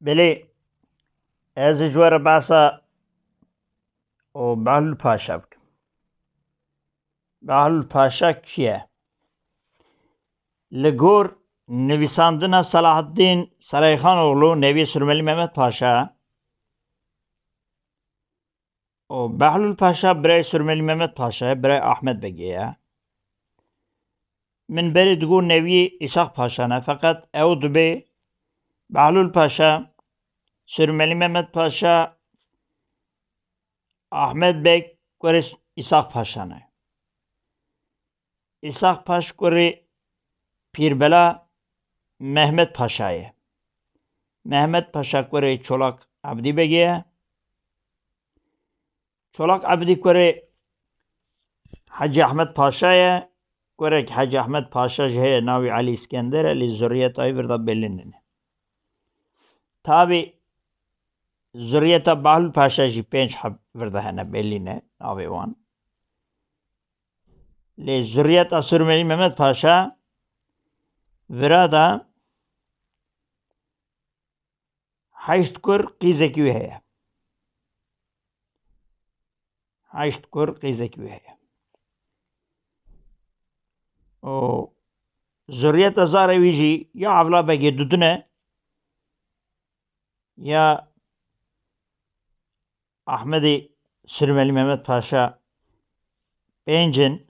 بله از جوار بحثا و بهلول پاشا بکم. بهلول پاشا کیه؟ لگور نویساندن صلاح الدین سرایخان oğlu Nevi Sürmeli Mehmet Paşa o Behlül Paşa برای Sürmeli Mehmet Paşa برای Ahmet Begi'ye من بری دگو نوی İshak Paşa نه fakat او دبی Behlül Paşa Sürmeli Mehmet Paşa Ahmet Bey kore İshak Paşa ne İshak Paşa kore Pirbela Mehmet Paşa'yı Mehmet Paşa kore Çolak Abdi Begi'ye Çolak Abdi kore Hacı Ahmet Paşa'ya kore Hacı Ahmet Paşa jeye navi Ali İskender Ali zürriyet ayı verda belinin. Tabi zürriyeta Behlül Paşa ji 5 hab verda hene beline navi wan. Li zürriyeta Sürmeli Mehmet Paşa verada haşt kur qizeki heye. Haşt kur qizeki heye. O zürriyeta Zarevici ya avla begi dudune ya Ahmedi Sürmeli Mehmet Paşa Bencin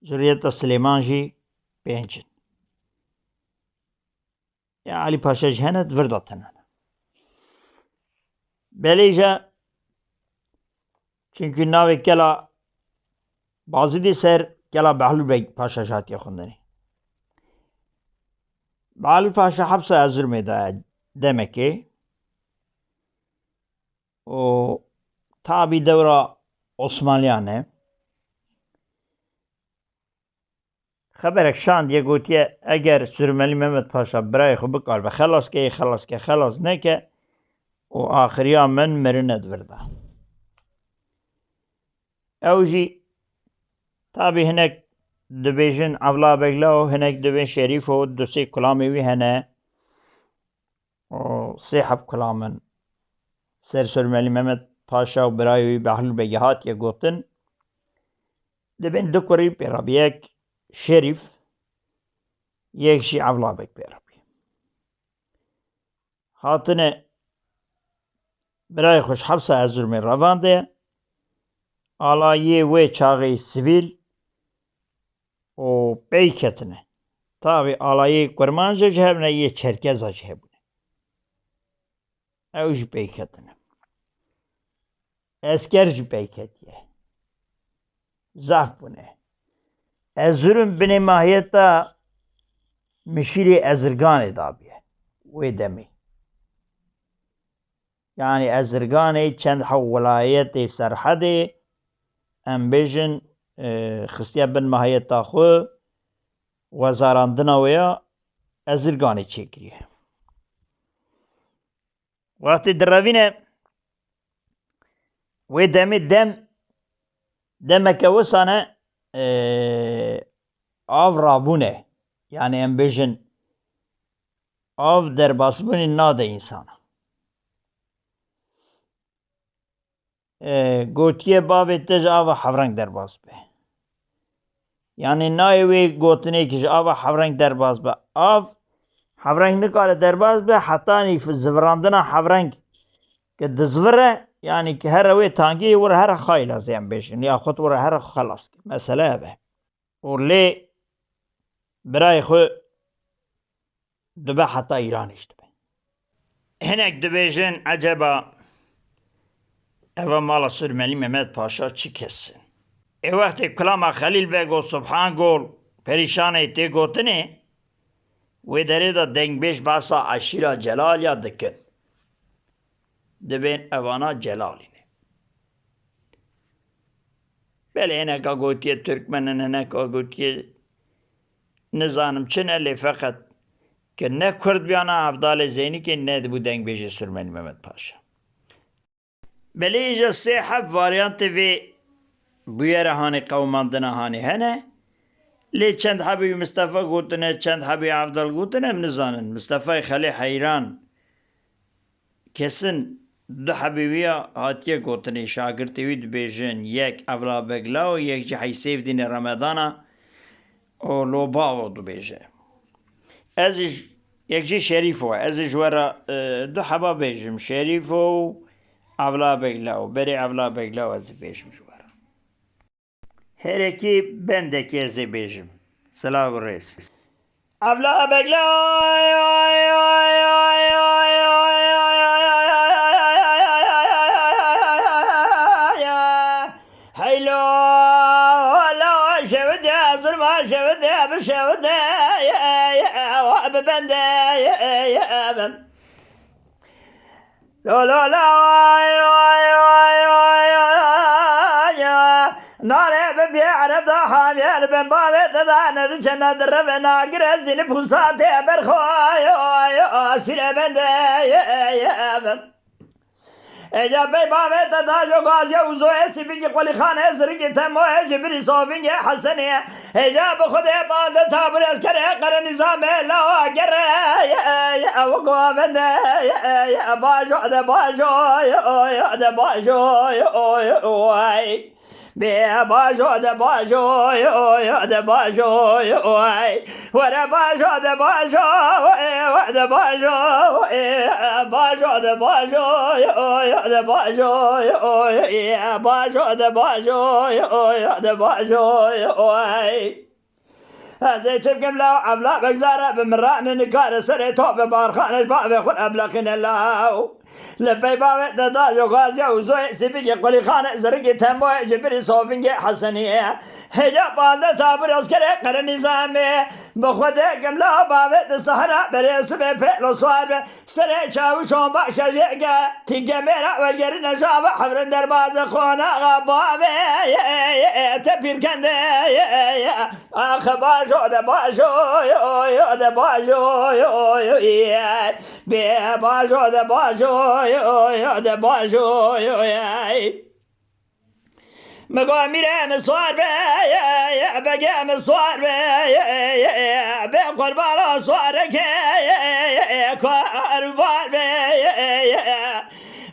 zürriyeta Süleymanji Bencin ya Ali Paşa cehennet verdatın. Beleyce çünkü navi kela bazı di ser kela Behlül Bey Paşa jatiye khundani. Behlül Paşa hapsa azürmede demek ki o tabi devra Osmanliyane خبرك شان diye gotiye eğer Sürmeli Mehmet Paşa برای خو بکار و خلاص نه که o ahiriya men merinet verda. Evji tabi hinek dibêjin evla begla û hinek dibên şerîf û dusê kulamê wî hene û sê heb kulamin ser Sürmeli Mehmet Paşa û birayê wî Behlül Bey hatiye gotin dibên du kurî pêra yek şerîf yek jî evla bek pêra bî. Hatine birayê xwe ji hepsa Erzurumê revande alayiyê wê çaxê sivîl û pey ketine. Tabi alayiyê Kurman ji hebûne yê Çerkeza ji hebûne. Ew jî pey ketine. Esker jî pey ketiye. Zaf bûne. Erzurum binê mahiyeta Mişîrê Ezirganê dabiye. Wê demê. Yani Ezirganê çend hew welayetê serhedê em bêjin xistiye bin mahiyeta xwe wezarandina wê ya Ezirganê çêkiriye. Wextê direvîne wê demê demeke wisa ne av rabûne. Yani em bêjin av derbasbûnê nade însana. Gotiye bavê te ji ava hevrenk derbas be. Yani nayê wê gotinê ki ji ava hevrenk derbas be. Av hevrenk nikare derbas be hetanî zivirandina hevrenk ki dizvire yani ki her wê tankî wir her xayla em bêjin yaxut wir her xelas. Mesele ev e. û lê birayê xwe dibe heta Îranê jî dibe. Hinek dibêjin eceba eva mala Sürmeli Mehmet Paşa çi kesin? Wextê kulama Xelîl Beg û Subhan Gol perîşanê tê gotinê wê derê de dengbêj behsa Eşîra Celal ya dikin. Dibên evana Celalîne. Belê hineka gotiye Türkmenin hineka gotiye nizanim çi ne lê feqet ki ne Kurd biyana Evdalê Zeynîkê ne dibû dengbêjê Sürmeli Mehmet Paşa. Belê îja sê heb varyantê vê bûyera hanê qewmandina hanê hene لی چند حبی مصطفی گوتنه چند حبی عبدال گوتنه من نزانن مصطفی خلی حیران کسن دو حبیبیا هاتیه گوتنه شاگرتی وید بیجن یک اولا بگلا و یک جی حیسیف دین رمضانا و لوبا و دو بیجه ازش یک جی شریف و ازش ورا دو حبا بیجم شریف و اولا بگلا و بری اولا بگلا و از بیجم جوارا هر اکی بندکی از بیجم سلام رئیس اولا بگلا هیلو لا شوده اصر ما شوده بشوده ببنده لا لا لا ناره ببی عرب دا حامیل بن بابه دادانه دو چنه در رفه ناگر زین پوساته برخواه سیره بنده اجاب بی بابه داداج و گازی و زوه سیفی قولی خانه سرگی تموه جبری صوفینگ حسنی اجاب خود باز تابر از کره قره نظام لا گره و قوابنده باشو ده باشو ده باشو به باشو ده باشو ده باشو ورا باشو ده باشو ده باشو باشو ده باشو ده باشو باشو ده باشو ده باشو هذا شبكم لا أبلا بجزارة بمران نكار سري توب بارخانش بابي خود أبلاقين الله لبي بابي داداج وغازي وزوي سيبيكي قولي خانة زرقي تنبوي جبري صوفينجي حسنية هجا بازة تابر عسكري قر نظامي بخود قملا بابي دسهرة بريس بيلو صواب سري شاوشون باشا جيقا تيقا ميرا والجري نشابة حفرن درباز خونا غبابي تبير كنده أخبار باشو ده باشو ده باشو به باشو ده باشو ده باشو مگو میرم سوار به بگم سوار به قربان سوار که قربان به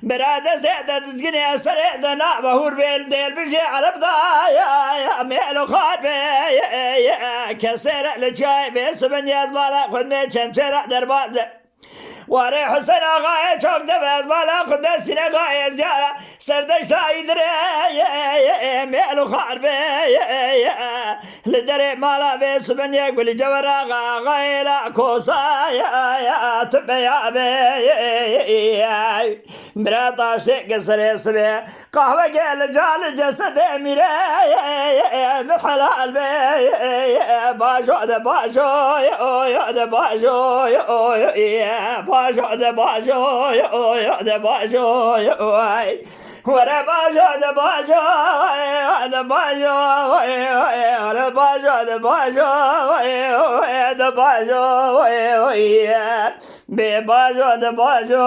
برادة زيادة تسقني أسرع دنا بهور بيل ديل بشي عرب ضايا ميلو خاربي كسر لجاي بيسبن يد بالا خد ميشم شرع دربال واري حسين آغاية چوك دفز بالا خد بسين آغاية زيارة سردش تايدري ميلو خاربي لدري مالا بيسبن يقول جور آغاية لا كوسايا تبيا بي برا شيء قصر سبي قهوة قال جال جسد ميري محلال بي باشو ده باشو ده باشو باشو ده باشو ده باشو ورا باشو ده باشو ده باشو ورا باشو ده باشو ده باشو بباشو ده باشو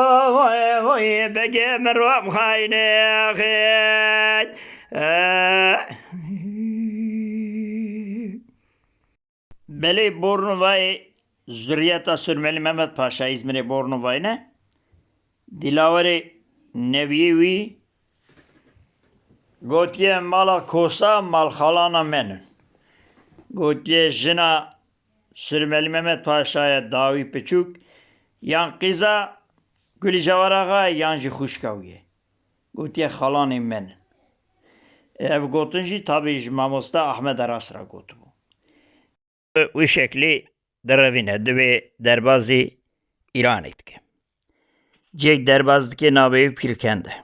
بگه من رو خاینه خید بله بورنوای زریعت سرملی محمد پاشا İzmir'e بورنوای نه دلاور نویوی گوتیه مالا کوسا مال خالانا منن گوتیه جنا سرملی محمد پاشای داوی پچوک یان قیزا گلی جوار آقا یان جی خوشکاویه گوتیه خالانی من ev gotun jî tabi ji mamosta Ahmed Aras ra gotibû. Wî şeklî derevîne divê derbazî Îranê dike. Cêk derbaz dike navê Pîrkend e.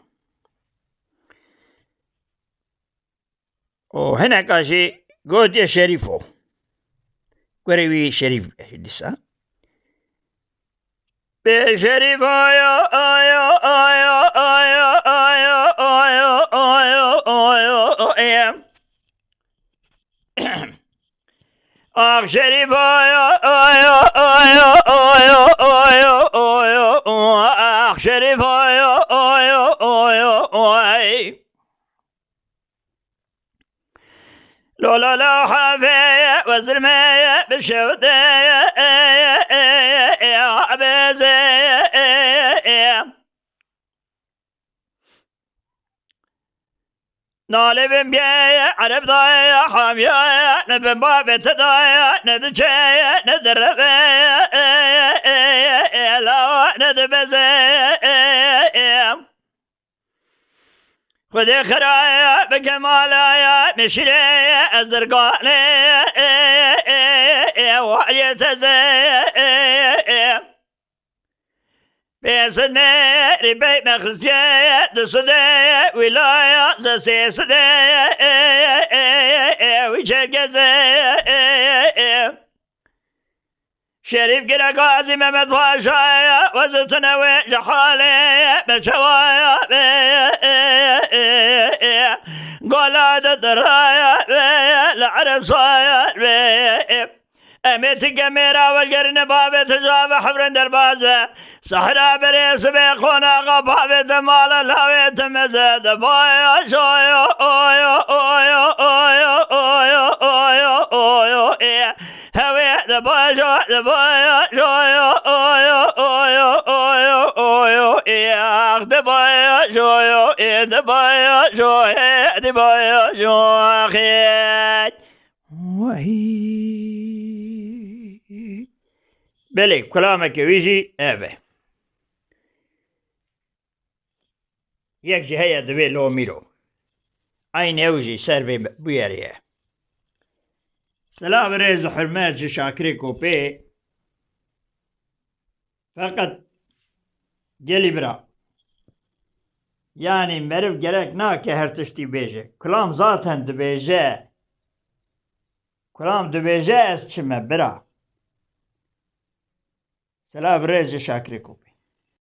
û hineka jî gotiye Şerîf o. Gure wî Şerîf dîsa. Be Şerîf aya aya aya aya aya aya aya aya Ah Şerîf aya aya aya aya aya aya Ah Şerîf aya aya aya aya La la la hafe وزرمي بشودي عبزي نالبن بيا عرب ضايا حاميا نبن بابي تضايا ندجي ندربي لا ندبزي خذي خرايا بكمالايا مشري الزرقاني وعلي تزي بيسدني ربي مخزي دسدي ولايا زسي سدي وشرقزي شريف كلا قاسي ممد واشايا وزتنا وجحالي بشوايا قولاد درايا العرب صايا أميت قميرا والقرن بابي تجاب حفرن دربازة صحرا بريس بيخونا غبابي تمال الهوي تمزد بايا شويو اويو اويو اويو اويو اويو اويو هوي دبايا دبايا شويو اويو اويو اويو اويو دبايا شويو دبايا شويو دبايا شويو بله کلامك ویجی اوه یک جهه دوی لو میرو این اوجی سر بیاریه سلام ريز حرمات شاكري كوبي فقط جلي برا يعني مرف جرك ناكي هرتشتي بيجي كلام ذاتن دبيجي كلام دبيجي اس چمه برا سلام ريز شاكري كوبي